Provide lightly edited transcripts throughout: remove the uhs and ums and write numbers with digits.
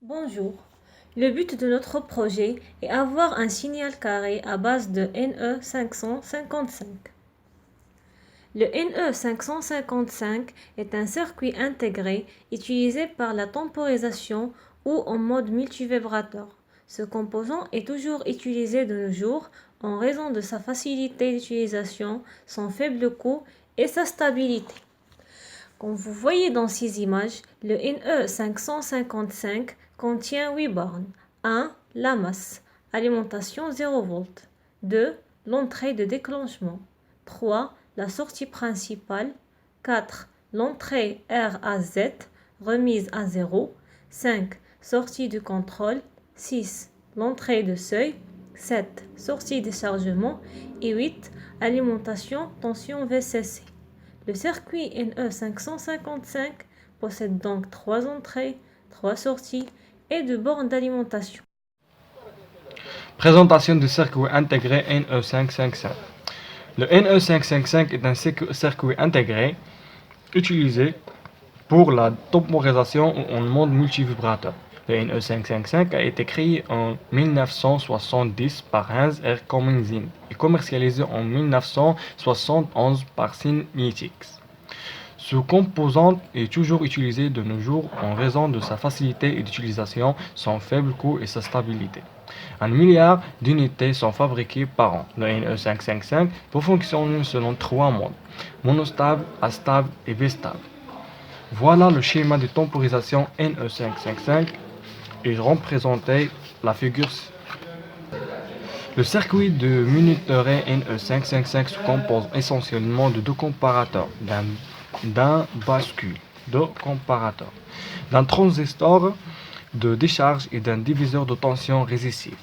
Bonjour. Le but de notre projet est avoir un signal carré à base de NE555. Le NE555 est un circuit intégré utilisé par la temporisation ou en mode multivibrateur. Ce composant est toujours utilisé de nos jours en raison de sa facilité d'utilisation, son faible coût et sa stabilité. Comme vous voyez dans ces images, le NE555 contient 8 bornes. 1. La masse. Alimentation 0 V. 2. L'entrée de déclenchement. 3. La sortie principale. 4. L'entrée R à Z, remise à 0. 5. Sortie de contrôle. 6. L'entrée de seuil. 7. Sortie de chargement. Et 8. Alimentation tension VCC. Le circuit NE555 possède donc 3 entrées, 3 sorties et 2 bornes d'alimentation. Présentation du circuit intégré NE555. Le NE555 est un circuit intégré utilisé pour la temporisation en mode multivibrateur. Le NE555 a été créé en 1970 par Hans R. Kamen-Zind et commercialisé en 1971 par Synetics. Ce composant est toujours utilisé de nos jours en raison de sa facilité d'utilisation, son faible coût et sa stabilité. 1 milliard d'unités sont fabriquées par an. Le NE555 peut fonctionner selon 3 modes: monostable, astable et bistable. Voilà le schéma de temporisation NE555 et représenté la figure. Le circuit de minuterie NE555 se compose essentiellement de 2 comparateurs, d'un bascule, d'un transistor de décharge et d'un diviseur de tension résistif.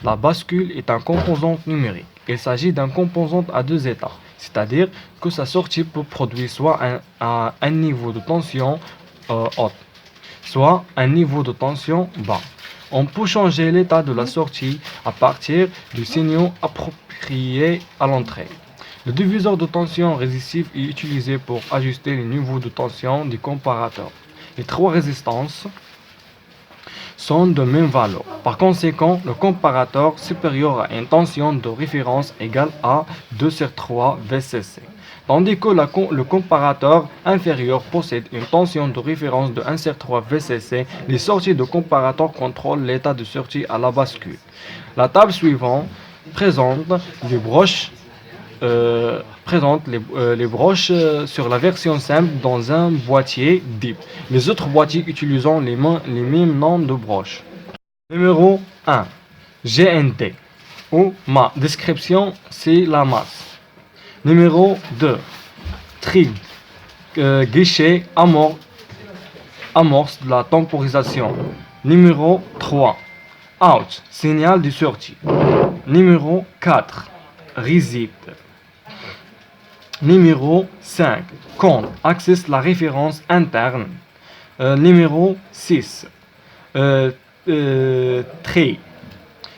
La bascule est un composant numérique. Il s'agit d'un composant à 2 états, c'est-à-dire que sa sortie peut produire soit un niveau de tension haute, soit un niveau de tension bas. On peut changer l'état de la sortie à partir du signal approprié à l'entrée. Le diviseur de tension résistif est utilisé pour ajuster le niveau de tension du comparateur. Les 3 résistances sont de même valeur. Par conséquent, le comparateur supérieur a une tension de référence égale à 2/3 VCC, tandis que le comparateur inférieur possède une tension de référence de 1/3 VCC. Les sorties de comparateur contrôlent l'état de sortie à la bascule. La table suivante présente les broches sur la version simple dans un boîtier DIP. Les autres boîtiers utilisant les mêmes noms de broches. Numéro 1. GNT ou ma description, c'est la masse. Numéro 2. Tri, guichet amorce de la temporisation. Numéro 3. Out, signal de sortie. Numéro 4. Reset. Numéro 5. Compte, accesse la référence interne. Numéro 6. Tri,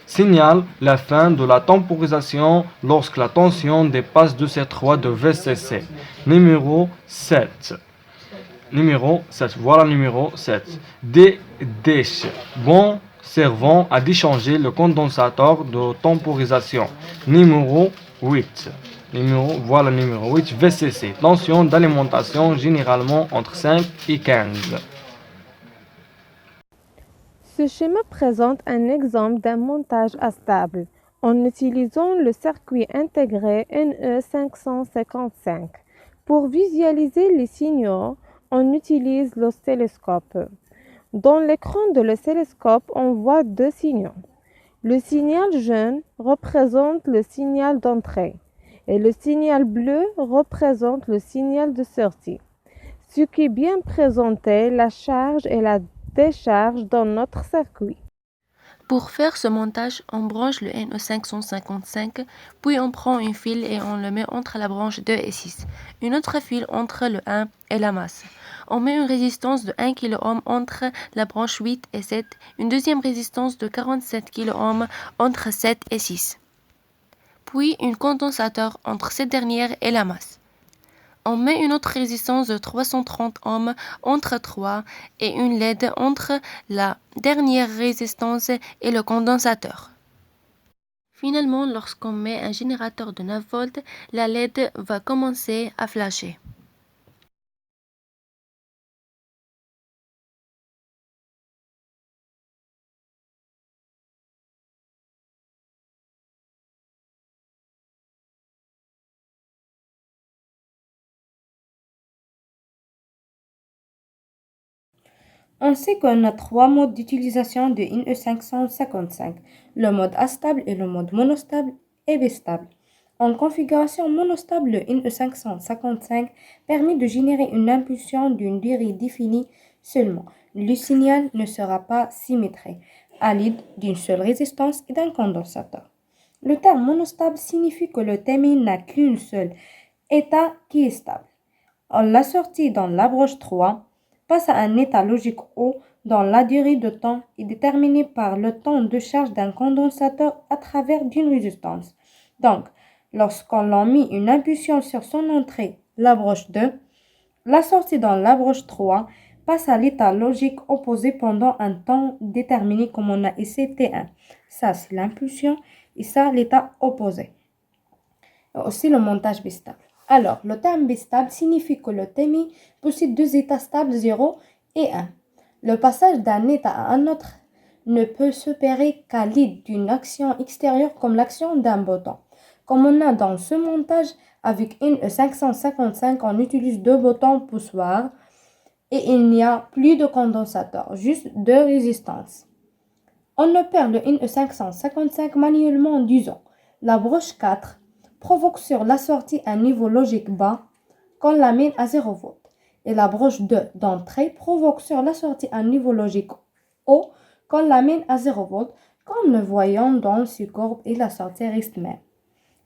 signale la fin de la temporisation lorsque la tension dépasse 2/3 de VCC. Numéro 7. Voilà numéro 7. Déche, bon servant à déchanger le condensateur de temporisation. Numéro 8. Voilà numéro 8, VCC, tension d'alimentation généralement entre 5 et 15. Ce schéma présente un exemple d'un montage astable en utilisant le circuit intégré NE555. Pour visualiser les signaux, on utilise l'oscilloscope. Dans l'écran de l'oscilloscope, on voit 2 signaux. Le signal jaune représente le signal d'entrée et le signal bleu représente le signal de sortie. Ce qui est bien présenté, la charge et la décharge dans notre circuit. Pour faire ce montage, on branche le NE555, puis on prend un fil et on le met entre la branche 2 et 6, une autre fil entre le 1 et la masse. On met une résistance de 1 kΩ entre la branche 8 et 7, une deuxième résistance de 47 kΩ entre 7 et 6, puis un condensateur entre cette dernière et la masse. On met une autre résistance de 330 ohms entre 3 et une LED entre la dernière résistance et le condensateur. Finalement, lorsqu'on met un générateur de 9 volts, la LED va commencer à flasher. On sait qu'on a trois modes d'utilisation de INE555, le mode astable et le mode monostable et bistable. En configuration monostable, le INE555 permet de générer une impulsion d'une durée définie seulement. Le signal ne sera pas symétrique à l'aide d'une seule résistance et d'un condensateur. Le terme monostable signifie que le TMI n'a qu'une seule état qui est stable. On l'a sorti dans l'approche 3 passe à un état logique haut dont la durée de temps est déterminée par le temps de charge d'un condensateur à travers d'une résistance. Donc, lorsqu'on a mis une impulsion sur son entrée, la broche 2, la sortie dans la broche 3 passe à l'état logique opposé pendant un temps déterminé comme on a ici T1. Ça, c'est l'impulsion et ça, l'état opposé. Et aussi le montage bistable. Alors, le terme bistable signifie que le TMI possède deux états stables 0 et 1. Le passage d'un état à un autre ne peut s'opérer qu'à l'aide d'une action extérieure comme l'action d'un bouton. Comme on a dans ce montage avec INE555, on utilise deux boutons poussoirs et il n'y a plus de condensateur, juste deux résistances. On opère le INE555 manuellement en disant la broche 4 provoque sur la sortie un niveau logique bas qu'on l'amène à 0 V. Et la broche 2 d'entrée provoque sur la sortie un niveau logique haut qu'on l'amène à 0 V, comme le voyons dans ce courbe et la sortie reste même.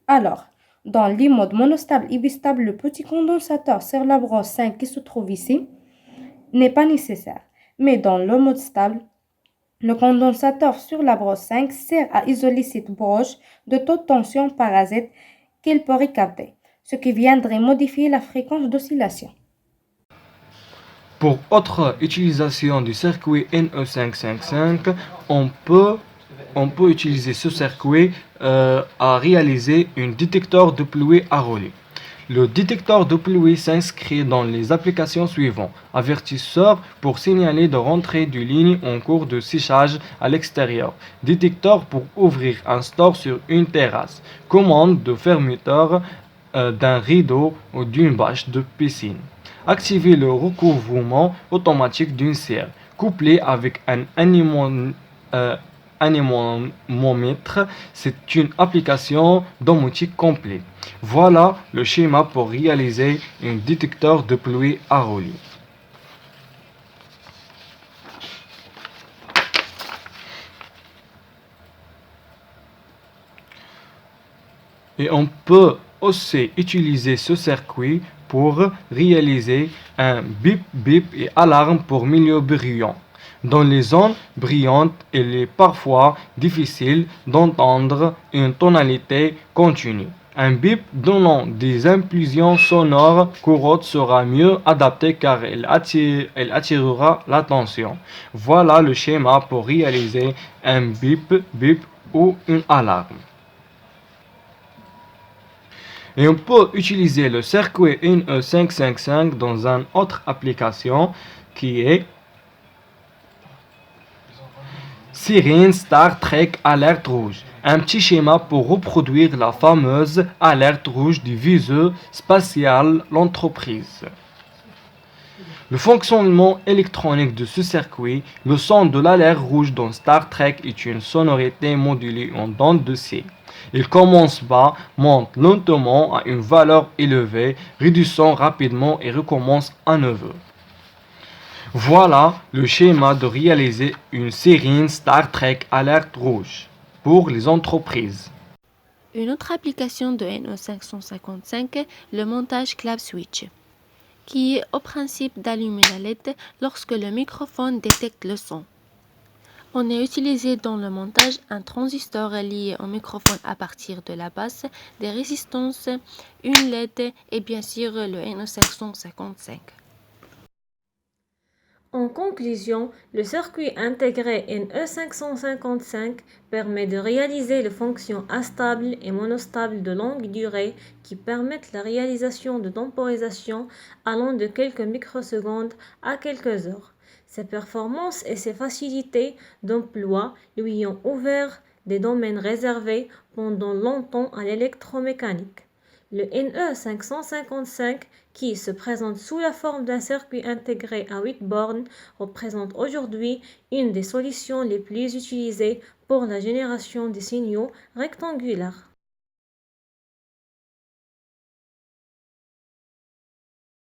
Alors, dans les modes monostable et bistable, le petit condensateur sur la broche 5 qui se trouve ici n'est pas nécessaire. Mais dans le mode stable, le condensateur sur la broche 5 sert à isoler cette broche de toute tension parasite qu'il pourrait capter, ce qui viendrait modifier la fréquence d'oscillation. Pour autre utilisation du circuit NE555, on peut utiliser ce circuit à réaliser un détecteur de pluie à relais. Le détecteur de pluie s'inscrit dans les applications suivantes. Avertisseur pour signaler de rentrée de ligne en cours de séchage à l'extérieur. Détecteur pour ouvrir un store sur une terrasse. Commande de fermeture d'un rideau ou d'une bâche de piscine. Activer le recouvrement automatique d'une serre, couplé avec un anémomètre. C'est une application domotique complète. Voilà le schéma pour réaliser un détecteur de pluie à relais. Et on peut aussi utiliser ce circuit pour réaliser un bip bip et alarme pour milieu brillant. Dans les zones brillantes, il est parfois difficile d'entendre une tonalité continue. Un bip donnant des impulsions sonores courtes sera mieux adapté car il attirera l'attention. Voilà le schéma pour réaliser un bip bip ou une alarme. Et on peut utiliser le circuit INE555 dans une autre application qui est Sirène Star Trek Alerte Rouge. Un petit schéma pour reproduire la fameuse alerte rouge du vaisseau spatial l'entreprise. Le fonctionnement électronique de ce circuit, le son de l'alerte rouge dans Star Trek est une sonorité modulée en ondes de C. Il commence bas, monte lentement à une valeur élevée, réduisant rapidement et recommence à nouveau. Voilà le schéma de réaliser une sirène Star Trek Alerte Rouge pour les entreprises. Une autre application de NE555, le montage clap switch, qui est au principe d'allumer la LED lorsque le microphone détecte le son. On a utilisé dans le montage un transistor lié au microphone à partir de la base, des résistances, une LED et bien sûr le NE555. En conclusion, le circuit intégré NE555 permet de réaliser les fonctions astables et monostables de longue durée qui permettent la réalisation de temporisation allant de quelques microsecondes à quelques heures. Ses performances et ses facilités d'emploi lui ont ouvert des domaines réservés pendant longtemps à l'électromécanique. Le NE555, qui se présente sous la forme d'un circuit intégré à 8 bornes, représente aujourd'hui une des solutions les plus utilisées pour la génération des signaux rectangulaires.